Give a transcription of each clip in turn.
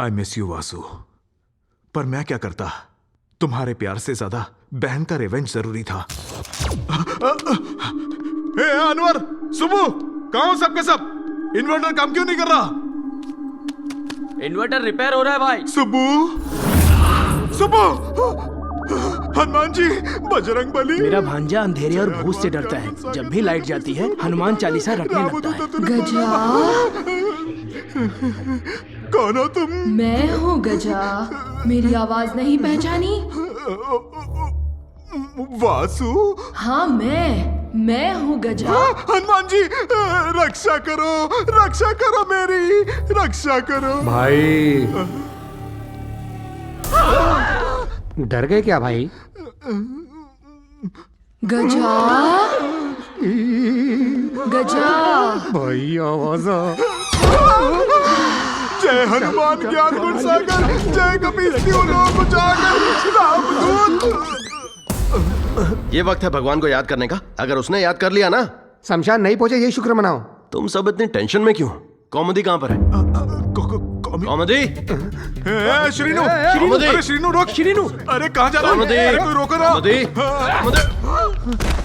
I miss you Vasu, पर मैं क्या करता? तुम्हारे प्यार से ज्यादा बहन का रिवेंज जरूरी था। ए अनवर, सुबह, कहाँ हो सबके सब? इन्वर्टर काम क्यों नहीं कर रहा? इन्वर्टर रिपेयर हो रहा है भाई। सुबह, हनुमान जी, बजरंग बली। मेरा भांजा अंधेरे और भूत से डरता है। जब भी लाइट जाती है हनुमान चालीसा रटने लगता है। गजा, कौन हो तुम? मैं हूँ गजा। मेरी आवाज नहीं पहचानी? वासु? हाँ, मैं हूँ गजा। हनुमान जी, रक्षा करो मेरी, रक्षा करो। भाई डर गए क्या भाई? गजा, गजा। भाई आवाज आ। जय हनुमान ज्ञान गुण सागर, जय कपीस लोक उजागर, रामदूत। ये वक्त है भगवान को याद करने का। अगर उसने याद कर लिया ना। शमशान नहीं पहुंचे, यही शुक्र मनाओ। तुम सब इतनी टेंशन में क्यों? कौमुदी कहाँ पर है? कौमुदी? श्रीनु, अरे श्रीनु रोक। श्रीनु, अरे कहाँ जा रहा है? अरे कोई रोको ना।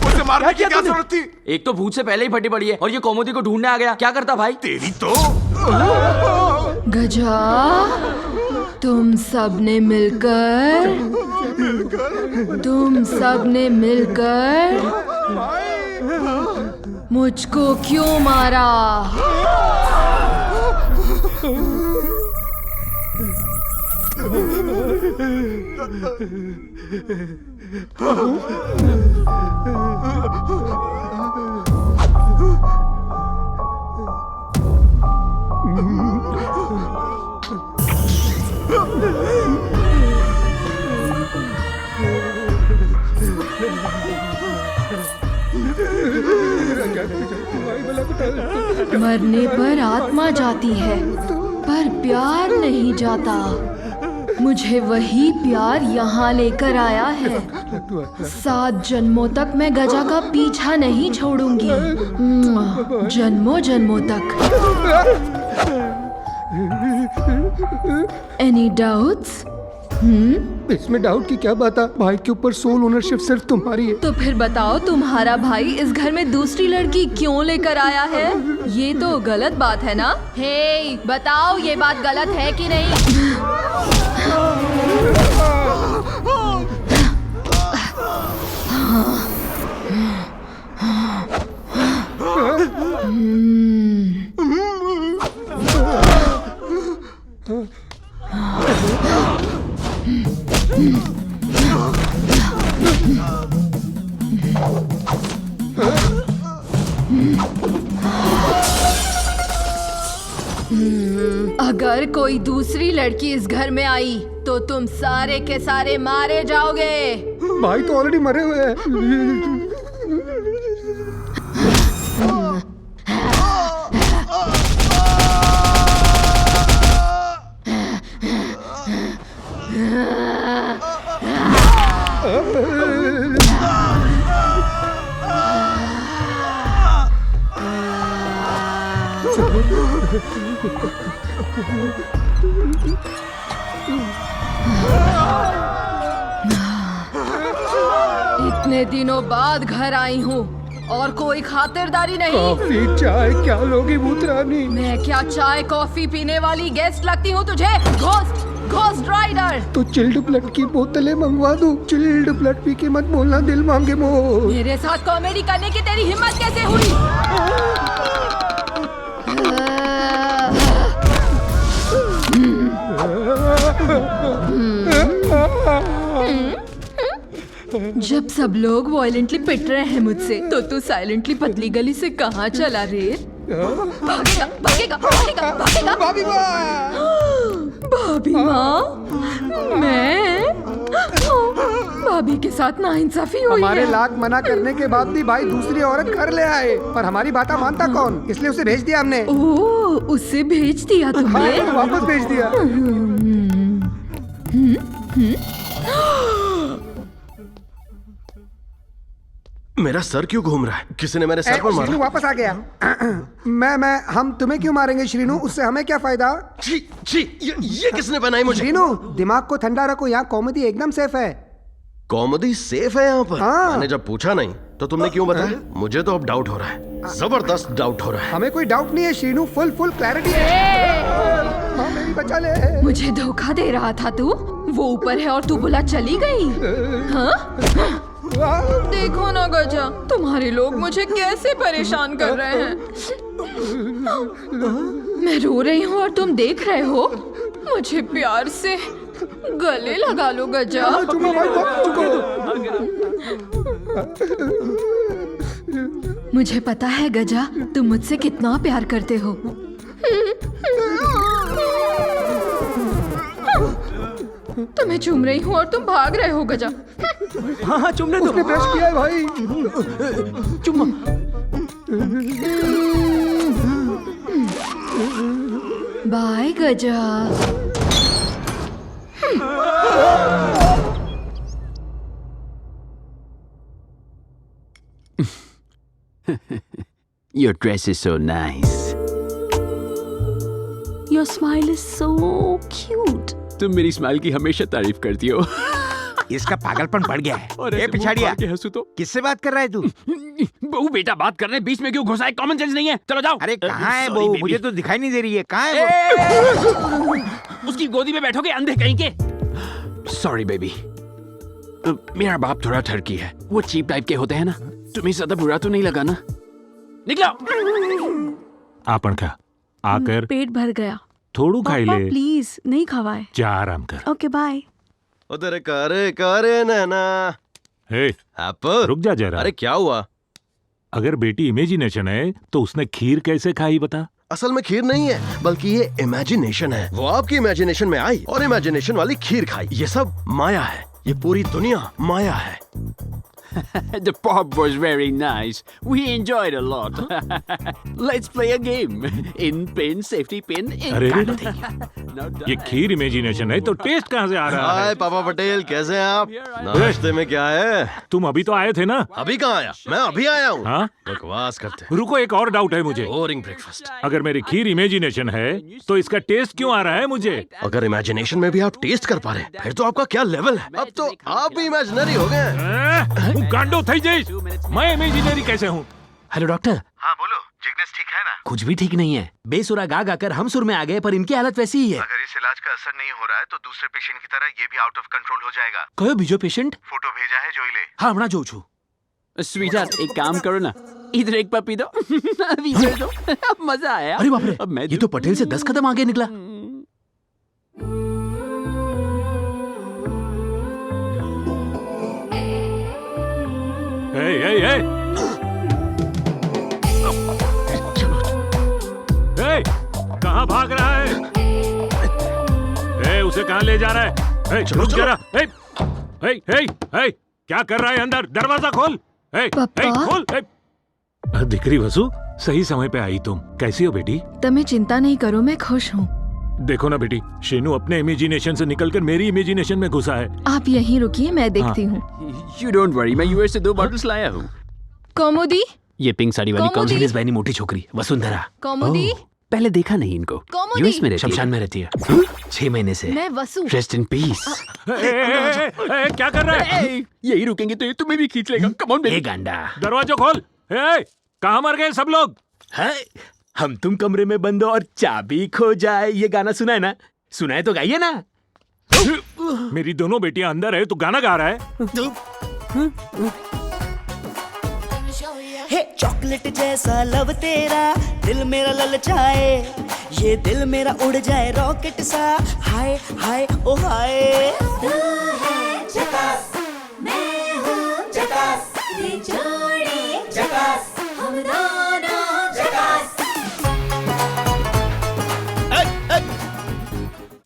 उसे मारने की क्या जरूरत थी? एक तो भूत से पहले ही फटी पड़ी है और ये कौमुदी को ढूंढने आ गया। क्या करता भाई? तेरी तो। गजा, तुम सबने मिलकर मुझको क्यों मारा? मरने पर आत्मा जाती है, पर प्यार नहीं जाता। मुझे वही प्यार यहाँ लेकर आया है। 7 जन्मों तक मैं गजा का पीछा नहीं छोड़ूंगी। जन्मों जन्मों तक। Any doubts? इसमें डाउट की क्या बात है? भाई के ऊपर सोल ओनरशिप सिर्फ तुम्हारी है। तो फिर बताओ, तुम्हारा भाई इस घर में दूसरी लड़की क्यों लेकर आया है? ये तो गलत बात है ना? हे, बताओ ये बात गलत है कि नहीं? अगर कोई दूसरी लड़की इस घर में आई तो तुम सारे के सारे मारे जाओगे। भाई तो ऑलरेडी मरे हुए हैं। इतने दिनों बाद घर आई हूँ और कोई खातिरदारी नहीं। कॉफी चाय क्या लोगी भूतरानी? मैं क्या चाय कॉफी पीने वाली गेस्ट लगती हूँ तुझे? Ghost rider. तो चिल्ड ब्लड की बोतलें मंगवा दूं? चिल्ड ब्लड पी के मत बोलना, दिल मांगे मोर। मेरे साथ कॉमेडी करने की तेरी हिम्मत कैसे हुई? जब सब लोग वायलेंटली पिट रहे हैं मुझसे, तो तू साइलेंटली पतली गली से कहाँ चला रे? भागेगा, भागेगा, भागेगा, भागेगा। भाभी माँ, मैं भाभी के साथ नाइंसाफी हुई हमारे है। लाख मना करने के बाद भी भाई दूसरी औरत घर ले आए, पर हमारी बात मानता कौन? इसलिए उसे भेज दिया हमने। ओह, उसे भेज दिया तुमने? हाँ, वापस भेज दिया। मेरा सर क्यों घूम रहा है? किसी ने मेरे सर पर श्रीनू मारा? वापस आ गया। हम तुम्हें क्यों मारेंगे श्रीनू? उससे हमें क्या फायदा? छी छी, ये किसने बनाई मुझे? श्रीनू दिमाग को ठंडा रखो, यहाँ कॉमेडी एकदम सेफ है। कॉमेडी सेफ है यहाँ पर? हाँ। मैंने जब पूछा नहीं तो तुमने क्यों बताया? मुझे तो अब डाउट हो रहा है, जबरदस्त डाउट हो रहा है। हमें कोई डाउट नहीं है श्रीनू, फुल क्लैरिटी है। हाँ, मेरी बचा ले। मुझे धोखा दे रहा था तू? वो ऊपर है और तू बोला चली गई? हाँ? देखो ना गजा, तुम्हारे लोग मुझे कैसे परेशान कर रहे हैं। मैं रो रही हूँ और तुम देख रहे हो। मुझे प्यार से गले लगा लो गजा। चुको भाई, मुझे पता है गजा, तुम मुझसे कितना प्यार करते हो। तुम्हें चूम रही हूँ और तुम भाग रहे हो गजा। हाँ चुमने दो। उसने ब्रश किया है भाई। चुम्मा। बाय गजा। Your dress is so nice. Your smile is so cute. तुम मेरी स्माइल की हमेशा तारीफ करती हो। इसका पागलपन बढ़ गया है। और ए ऐसे मुंह पिछाड़िया, फाड़ के हंसू तो किससे बात कर रहा है तू? बहू बेटा बात कर रहे हैं, बीच में क्यों घुसा है? कॉमन सेंस नहीं है? चलो जाओ। अरे कहाँ है Sorry, बहू? baby. मुझे तो दिखाई नहीं दे रही है। कहाँ है वो? उसकी गोदी में बैठोगे अंधे कहीं के? सॉरी बेबी, मेरा बाप थोड़ा ठरकी है, वो चीप टाइप के होते हैं ना। तुम्हें ज्यादा बुरा तो नहीं लगा ना? निकलो। आपन खा आकर पेट भर गया। थोड़ू खाई ले। प्लीज नहीं खवाए। जा आराम कर। Okay bye. ओ तेरे करे नैना। हे एप्पल, रुक जा जरा। अरे क्या हुआ? अगर बेटी इमेजिनेशन है तो उसने खीर कैसे खाई बता? असल में खीर नहीं है, बल्कि ये इमेजिनेशन है। वो आपकी इमेजिनेशन में आई और इमेजिनेशन वाली खीर खाई। ये सब माया है, ये पूरी दुनिया माया है। The pop was very nice. We enjoyed a lot. Let's play a game. In pin, safety pin, in अरे kind रे, of thing. Now done. ये खीर इमेजिनेशन है तो टेस्ट कहाँ से आ रहा हाय है? पापा पटेल, कैसे हैं आप? नाश्ते में क्या है? तुम अभी तो आए थे ना? अभी कहाँ आया? मैं अभी आया हूँ। हाँ? बकवास करते हैं। रुको, एक और डाउट है मुझे। Boring breakfast. अगर मेरी खीर इमेजिनेशन है तो इसका टेस्ट क्यों आ रहा है मुझे? अगर इमेजिनेशन में भी आप टेस्ट कर पा रहे हैं, फिर तो आपका क्या लेवल है। अब तो आप भी इमेजिनरी हो गए हैं। હું ગાંડો થઈ જઈશ। मैं इमेजिनरी कैसे हूँ? Hello doctor. हाँ बोलो, जिग्नेश ठीक है ना? कुछ भी ठीक नहीं है। बेसुरा गा गाकर हम सुर में आ गए, पर इनकी हालत वैसी ही है। अगर इस इलाज का असर नहीं हो रहा है तो दूसरे पेशेंट की तरह ये भी आउट ऑफ कंट्रोल हो जाएगा। कयो बीजो पेशेंट? फोटो भेजा है जोइले। हाँ हमारा जो छू। स्वीटहार्ट, एक काम करो ना, इधर एक पपी दो, अभी दे दो। अब मजा आया। अरे बाप रे, अब मैं ये तो पटेल से 10 कदम आगे निकला। हे हे हे हे, कहाँ भाग रहा है? हे, उसे कहाँ ले जा रहा है? हे, रुक जरा। हे, हे, हे, हे, क्या कर रहा है अंदर? दरवाजा खोल। हे, हे, पापा? खोल। हे। दिकरी वसु, सही समय पे आई तुम। कैसी हो बेटी? તમે चिंता नहीं करो, मैं खुश हूँ। देखो ना बेटी, शेनू अपने इमेजिनेशन से निकलकर मेरी इमेजिनेशन में घुसा है। आप यहीं रुकिए, मैं देखती हूँ। You don't worry, मैं यूएस से 2 बॉटल्स लाया हूँ। कौमुदी, ये पिंक साड़ी वाली कौन कौमुदी? सी लिस भाई मोटी छोकरी वसुंधरा। कौमुदी, ओह, पहले देखा नहीं इनको। कौमुदी? यूएस में रहती है। शमशान में रहती है। 6 महीने से। मैं वसु। Rest in peace. क्या कर रहा है? यही रुकेंगे तो ये तुम्हें भी खींच लेगा। कम ऑन ए गांडा। दरवाजा खोल। हे, कहाँ मर गए सब लोग? है हम तुम कमरे में बंद हो और चाबी खो जाए, ये गाना सुना है ना? सुना है तो गाइए ना। मेरी दोनों बेटियां अंदर है तो गाना गा रहा है। हे चॉकलेट जैसा लव तेरा, दिल मेरा ललचाए, ये दिल मेरा उड़ जाए रॉकेट सा। हाय हाय ओ हाय। तू है झकास, मैं हूँ झकास, ये जोड़ी झकास, हम दोनों झकास।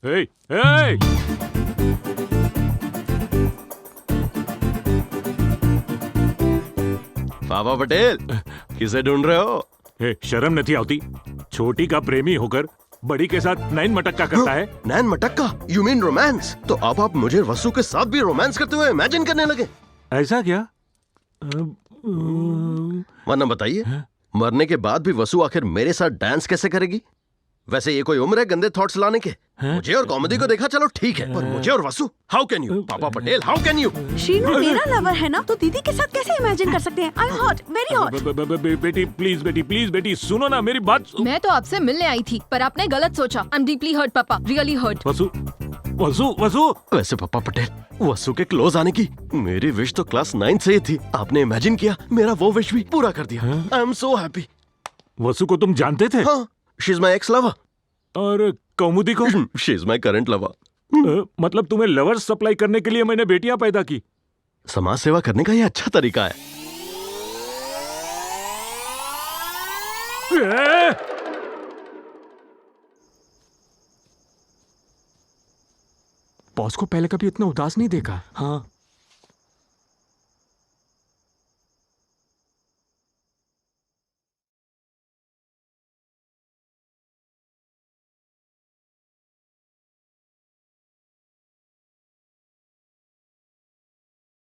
हे, हे, पापा पटेल, किसे ढूंढ रहे हो? हे, शर्म नहीं आती? छोटी का प्रेमी होकर बड़ी के साथ नैन मटक्का करता है। नैन मटक्का? You mean romance? तो अब आप मुझे वसु के साथ भी रोमांस करते हुए इमेजिन करने लगे? ऐसा क्या? वरना बताइए, मरने के बाद भी वसु आखिर मेरे साथ डांस कैसे करेगी? वैसे ये कोई उम्र है गंदे थॉट्स लाने के? मुझे और कॉमेडी को देखा चलो ठीक है, पर मुझे और वसु, हाउ कैन यू? पापा Patel, how can you? Shinu मेरा लवर है ना, तो दीदी के साथ कैसे इमेजिन कर सकते हैं? I am hot, very hot. बेटी प्लीज बेटी सुनो ना मेरी बात। मैं तो आपसे मिलने आई थी, पर आपने गलत सोचा। आई एम डीपली हर्ट पापा, रियली हर्ट। वसु वसु वसु। वैसे पापा पटेल, वसु के क्लोज आने की मेरी विश तो क्लास 9 से ही थी। आपने इमेजिन किया, मेरा वो विश भी पूरा कर दिया। I am so happy. वसु को तुम जानते थे? हाँ, she is my ex lover. और कौमुदी को? She is my current lover. मतलब तुम्हें लवर्स सप्लाई करने के लिए मैंने बेटियां पैदा की? समाज सेवा करने का ये अच्छा तरीका है। बॉस को पहले कभी इतना उदास नहीं देखा। हाँ